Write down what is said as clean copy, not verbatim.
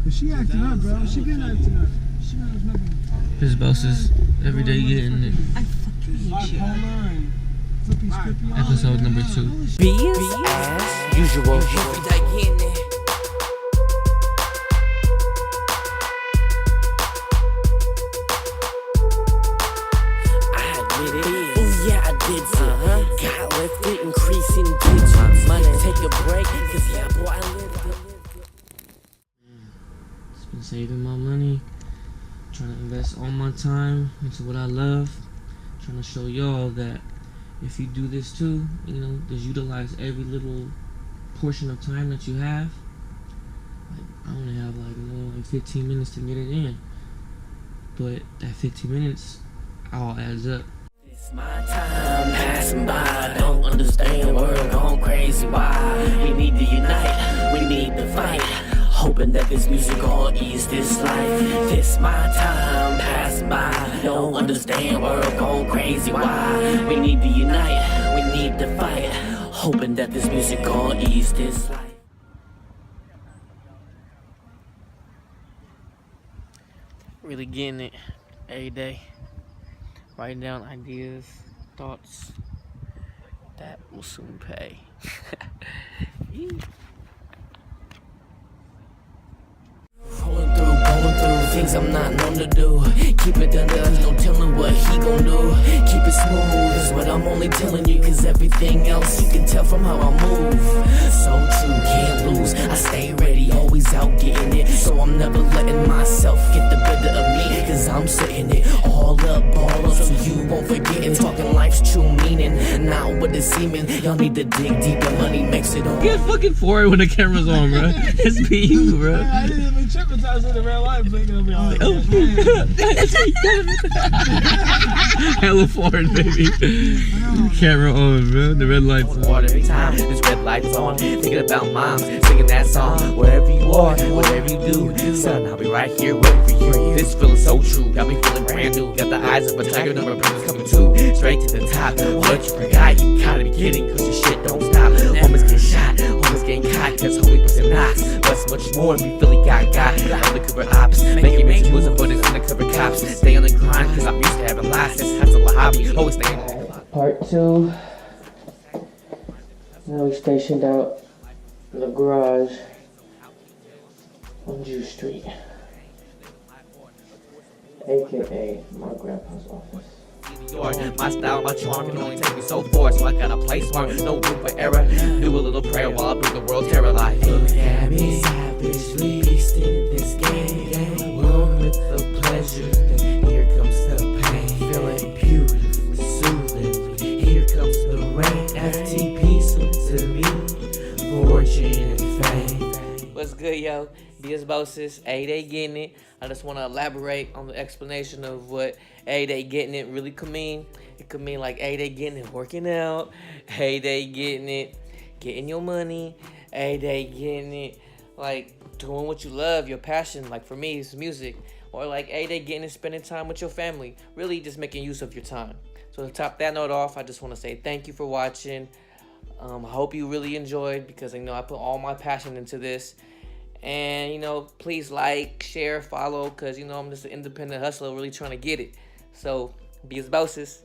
But she acting up, bro. She been acting up. She knows nothing. Biz Boses, every day getting it. I fucking hate you. Bipolar and flippy scrippy. Episode number 2. Biz as usual. Every day getting it. Got lifted, increasing digits. Money, take a break, cause yeah, boy, I live. Just been saving my money, trying to invest all my time into what I love, trying to show y'all that if you do this too, you know, just utilize every little portion of time that you have. Like, I only have like 15 minutes to get it in, but that 15 minutes all adds up. It's my time passing by. Don't understand, world going crazy. Why? We need to unite, we need to fight. Hoping that this music all ease this life. This my time passing by. Don't understand, world going crazy. Why? We need to unite, we need to fight. Hoping that this music all ease this life. Really getting it every day. Writing down ideas, thoughts that will soon pay. Going through things I'm not known to do. Keep it under, no telling what he gon' do. Keep it smooth is what I'm only telling you, cause everything else you can tell from how I move. So true, can't lose, I stay ready, always out getting it. So I'm never letting myself get the better of me, cause I'm setting it all up, so you won't forget it. Talking life's true meaning, not what it's seeming. Y'all need to dig deeper, money makes it all. Get fucking forward when the camera's on, bro. It's be you, bro. I didn't even tripmatize in the real life. Thinking me, oh, Hella forward, baby. Camera on, bro. The red lights on. Every time this red light's on, thinking about moms, singing that song. Wherever you are, whatever you do, son, I'll be right here waiting for you. This feeling so true, got me feeling brand new. Got the eyes of a tiger, number of brothers coming too. Straight to the top, what you forgot, you gotta be kidding, cause your shit don't stop. Homies get shot, homies getting caught, cause homie was in knots. What's much more, we Philly got undercover ops, making major moves and footage undercover cops. Stay on the grind, cause I'm used to having lies. This has a hobby, always staying. Part 2. Now we stationed out in the garage on Jew Street, aka my grandpa's office. My style, my charm can only take me so far, so I gotta play smart, no room for error. Do a little prayer while I bring the world terror life. Look at me, savagely in this game, world with the pleasure, then here comes the pain. Feeling beautifully, soothingly, here comes the rain. FTP, so to me, fortune and fame. What's good, yo? Biz Boses, they getting it. I just want to elaborate on the explanation of what they getting it really could mean. It could mean like they getting it working out, they getting it getting your money, they getting it like doing what you love, your passion. Like for me, it's music. Or like they getting it spending time with your family. Really just making use of your time. So to top that note off, I just want to say thank you for watching. I hope you really enjoyed, because I know I put all my passion into this. And, you know, please like, share, follow, because, you know, I'm just an independent hustler really trying to get it. So, Biz Boses.